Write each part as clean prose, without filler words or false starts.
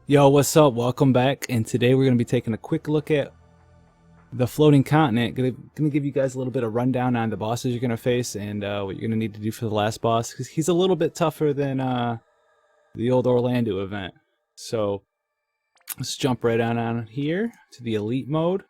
Yo, what's up? Welcome back, and today we're going to be taking a quick look at the floating continent. Gonna give you guys a little bit of rundown on the bosses you're going to face and what you're going to need to do for the last boss, because he's a little bit tougher than the old Orlando event. So let's jump right on here to the elite mode,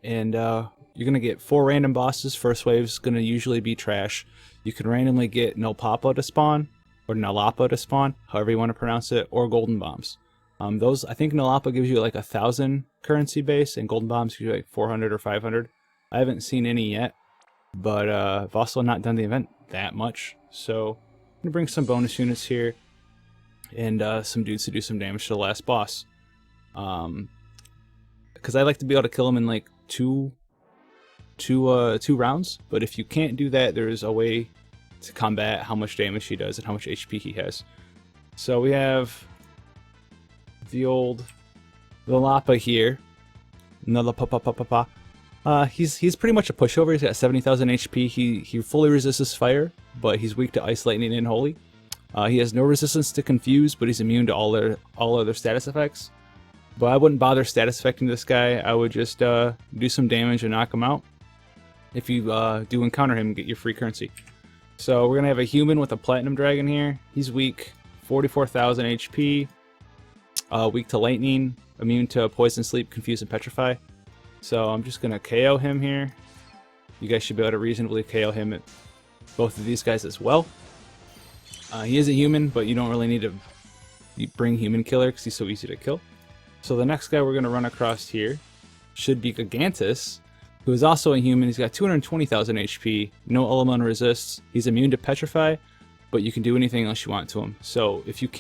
and you're going to get 4 random bosses. First wave's going to usually be trash. You can randomly get Nelapa to spawn, or Nelapa to spawn, however you want to pronounce it, or golden bombs. Those, I think Nelapa gives you like 1,000 currency base, and golden bombs give you like 400 or 500. I haven't seen any yet, but I've also not done the event that much. So I'm gonna bring some bonus units here, and some dudes to do some damage to the last boss. Because I like to be able to kill him in like two rounds. But if you can't do that, there's a way to combat how much damage he does and how much HP he has. So we have the old Nelapa here. Nelapa. He's pretty much a pushover. He's got 70,000 HP. He fully resists fire, but he's weak to ice, lightning, and holy. He has no resistance to confuse, but he's immune to all other status effects. But I wouldn't bother status affecting this guy. I would just do some damage and knock him out. If you do encounter him, get your free currency. So we're gonna have a human with a platinum dragon here. He's weak, 44,000 HP, weak to lightning, immune to poison, sleep, confuse, and petrify. So I'm just gonna KO him here. You guys should be able to reasonably KO him at both of these guys as well. He is a human, but you don't really need to bring human killer because he's so easy to kill. So the next guy we're gonna run across here should be Gigantos, who is also a human. He's got 220,000 HP, no elemental resists. He's immune to petrify, but you can do anything else you want to him. So if you're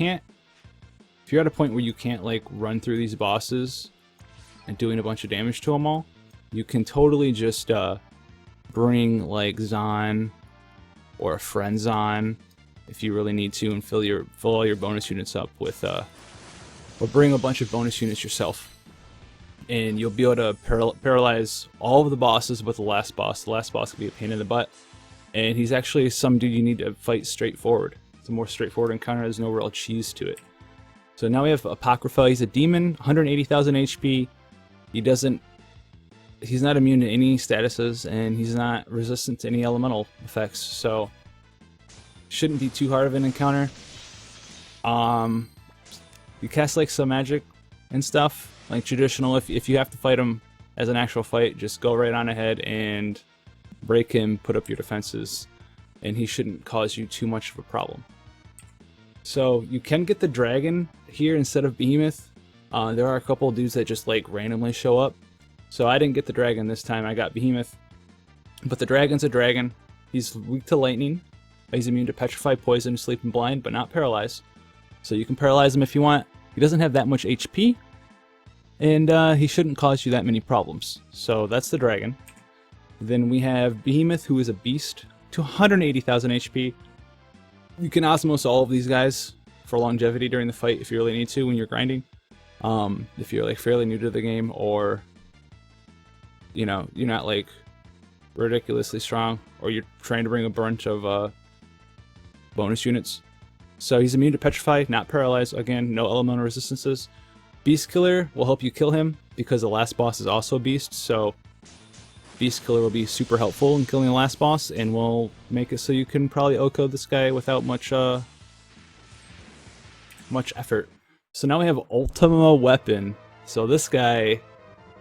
at a point where you can't like run through these bosses and doing a bunch of damage to them all, you can totally just bring like Zon or a friend Zon if you really need to, and fill all your bonus units up with, or bring a bunch of bonus units yourself. And you'll be able to paralyze all of the bosses but the last boss. The last boss can be a pain in the butt. And he's actually some dude you need to fight straightforward. It's a more straightforward encounter. There's no real cheese to it. So now we have Apocrypha. He's a demon, 180,000 HP. He's not immune to any statuses, and he's not resistant to any elemental effects. So shouldn't be too hard of an encounter. You cast like some magic and stuff. Like traditional, if you have to fight him as an actual fight, just go right on ahead and break him, put up your defenses, and he shouldn't cause you too much of a problem. So you can get the dragon here instead of Behemoth. There are a couple of dudes that just like randomly show up. So I didn't get the dragon this time, I got Behemoth. But the dragon's a dragon. He's weak to lightning. He's immune to petrify, poison, sleep, and blind, but not paralyze. So you can paralyze him if you want. He doesn't have that much HP. And he shouldn't cause you that many problems. So that's the dragon. Then we have Behemoth, who is a beast, 280,000 HP. You can osmose all of these guys for longevity during the fight if you really need to when you're grinding. If you're like fairly new to the game, or you know, you're not like ridiculously strong, or you're trying to bring a bunch of bonus units. So he's immune to petrify, not paralyzed. Again, no elemental resistances. Beast Killer will help you kill him because the last boss is also a beast, so Beast Killer will be super helpful in killing the last boss, and will make it so you can probably OHKO this guy without much effort. So now we have Ultima Weapon. So this guy,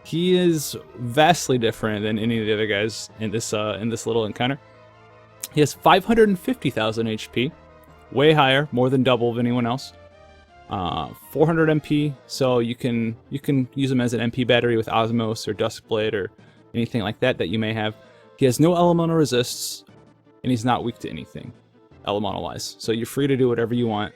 he is vastly different than any of the other guys in this little encounter. He has 550,000 HP, way higher, more than double of anyone else. 400 MP, so you can use him as an MP battery with Osmos or Duskblade or anything like that you may have. He has no elemental resists, and he's not weak to anything elemental wise. So you're free to do whatever you want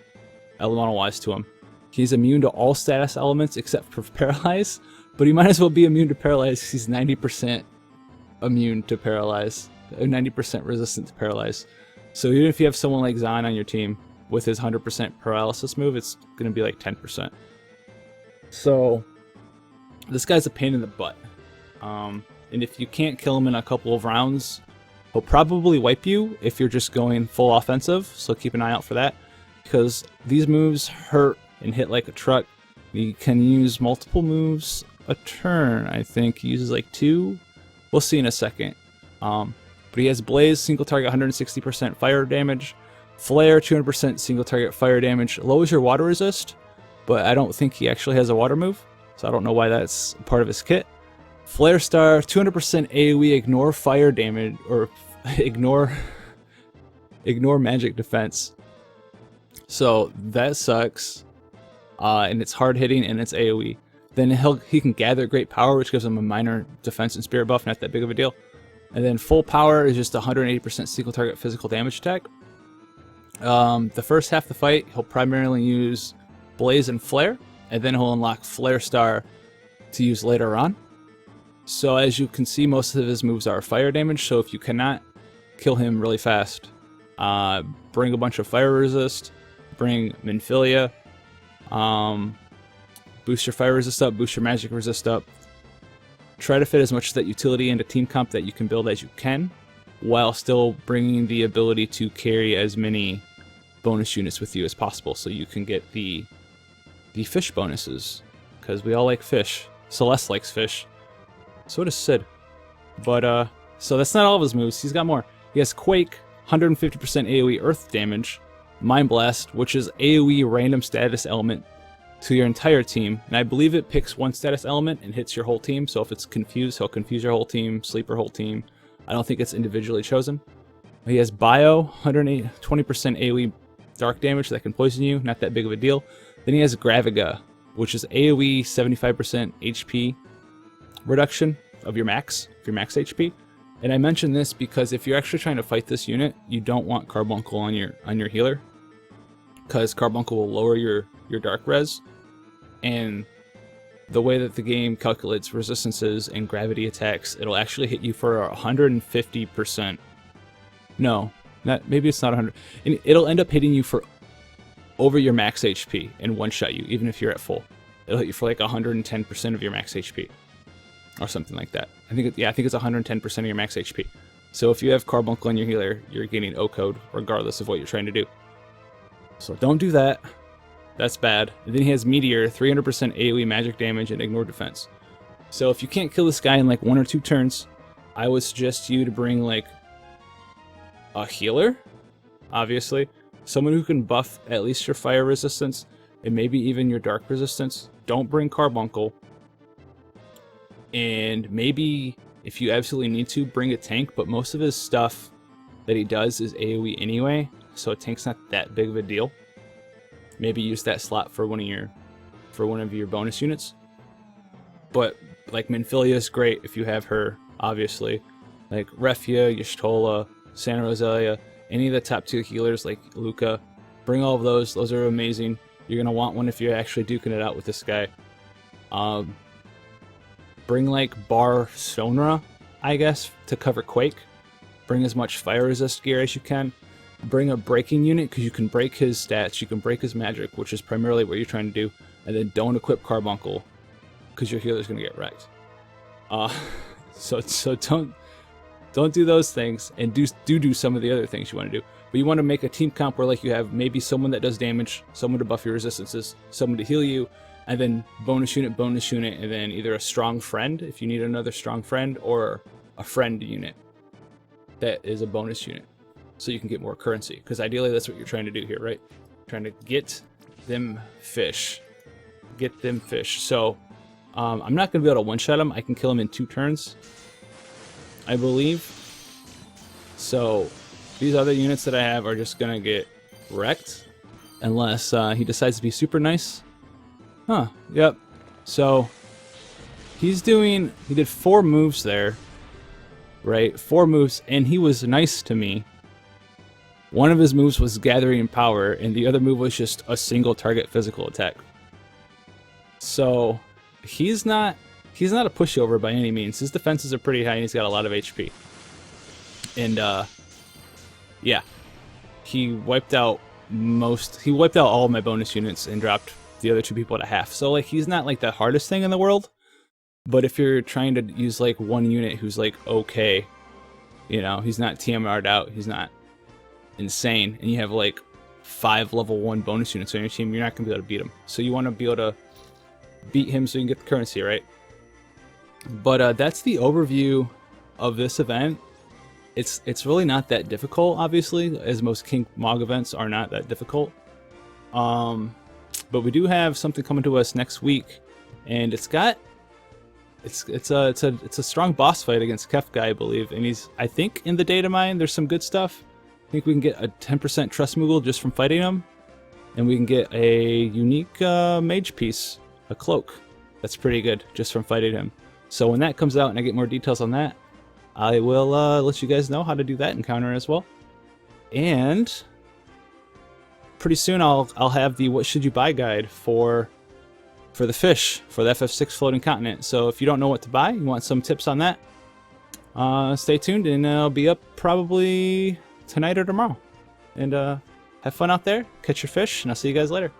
elemental wise to him. He's immune to all status elements except for paralyze, but he might as well be immune to paralyze because he's 90% immune to paralyze, 90% resistant to paralyze. So even if you have someone like Zon on your team with his 100% paralysis move, it's going to be like 10%. So this guy's a pain in the butt. And if you can't kill him in a couple of rounds, he'll probably wipe you if you're just going full offensive. So keep an eye out for that, because these moves hurt and hit like a truck. He can use multiple moves a turn. I think he uses like 2. We'll see in a second. But he has Blaze, single target 160% fire damage. Flare, 200% single target fire damage. Lowers your water resist, but I don't think he actually has a water move, so I don't know why that's part of his kit. Flare Star, 200% AoE ignore fire damage, or ignore magic defense. So that sucks. And it's hard hitting and it's AoE. Then he can gather great power, which gives him a minor defense and spirit buff, not that big of a deal. And then full power is just 180% single target physical damage attack. The first half of the fight, he'll primarily use Blaze and Flare, and then he'll unlock Flare Star to use later on. So as you can see, most of his moves are fire damage, so if you cannot kill him really fast, bring a bunch of fire resist, bring Minfilia, boost your fire resist up, boost your magic resist up. Try to fit as much of that utility into team comp that you can build as you can, while still bringing the ability to carry as many bonus units with you as possible, so you can get the fish bonuses, because we all like fish. Celeste likes fish. So does Sid. But, so that's not all of his moves. He's got more. He has Quake, 150% AoE earth damage. Mind Blast, which is AoE random status element to your entire team. And I believe it picks one status element and hits your whole team. So if it's confused, he'll confuse your whole team, sleep your whole team. I don't think it's individually chosen. He has Bio, 120% AoE dark damage that can poison you. Not that big of a deal. Then he has Graviga, which is AoE 75% HP reduction of your max HP. And I mention this because if you're actually trying to fight this unit, you don't want Carbuncle on your healer, because Carbuncle will lower your dark res, and the way that the game calculates resistances and gravity attacks, it'll actually hit you for 150%. No, maybe it's not 100. And it'll end up hitting you for over your max HP and one-shot you, even if you're at full. It'll hit you for like 110% of your max HP. Or something like that. I think it's 110% of your max HP. So if you have Carbuncle on your healer, you're getting O-code regardless of what you're trying to do. So don't do that. That's bad. And then he has Meteor, 300% AoE magic damage and ignore defense. So if you can't kill this guy in like 1 or 2 turns, I would suggest you to bring like a healer, obviously. Someone who can buff at least your fire resistance and maybe even your dark resistance. Don't bring Carbuncle. And maybe, if you absolutely need to, bring a tank, but most of his stuff that he does is AoE anyway, so a tank's not that big of a deal. Maybe use that slot for one of your bonus units. But like Minfilia is great if you have her, obviously. Like Refia, Y'shtola, Santa Rosalia, any of the top 2 healers like Luca. Bring all of those. Those are amazing. You're gonna want one if you're actually duking it out with this guy. Bring like Bar Sonra, I guess, to cover Quake. Bring as much fire resist gear as you can. Bring a breaking unit, because you can break his stats, you can break his magic, which is primarily what you're trying to do. And then don't equip Carbuncle, because your healer's going to get wrecked. So don't do those things, and do some of the other things you want to do. But you want to make a team comp where like you have maybe someone that does damage, someone to buff your resistances, someone to heal you, and then bonus unit, and then either a strong friend, if you need another strong friend, or a friend unit that is a bonus unit, so you can get more currency. Because ideally, that's what you're trying to do here, right? Trying to get them fish. Get them fish. So, I'm not going to be able to one-shot him. I can kill him in 2 turns, I believe. So, these other units that I have are just going to get wrecked, unless he decides to be super nice. Huh, yep. So, he did 4 moves there, right? 4 moves, and he was nice to me. One of his moves was Gathering Power, and the other move was just a single target physical attack. So, he's not a pushover by any means. His defenses are pretty high, and he's got a lot of HP. And, yeah. He wiped out all of my bonus units and dropped the other 2 people at a half. So like he's not like the hardest thing in the world, but if you're trying to use like one unit who's like okay, you know, he's not TMR'd out, he's not insane, and you have like 5 level 1 bonus units on your team, you're not going to be able to beat him. So you want to be able to beat him so you can get the currency, right? But that's the overview of this event. It's really not that difficult, obviously, as most King Mog events are not that difficult. But we do have something coming to us next week, and it's a strong boss fight against Kefka, I believe, and he's, I think, in the data mine. There's some good stuff. I think we can get a 10% Trust Moogle just from fighting him, and we can get a unique mage piece, a cloak. That's pretty good just from fighting him. So when that comes out and I get more details on that, I will let you guys know how to do that encounter as well. And pretty soon I'll have the what should you buy guide for the fish for the FF6 floating continent. So if you don't know what to buy, you want some tips on that, stay tuned, and it'll be up probably tonight or tomorrow. And have fun out there, catch your fish, and I'll see you guys later.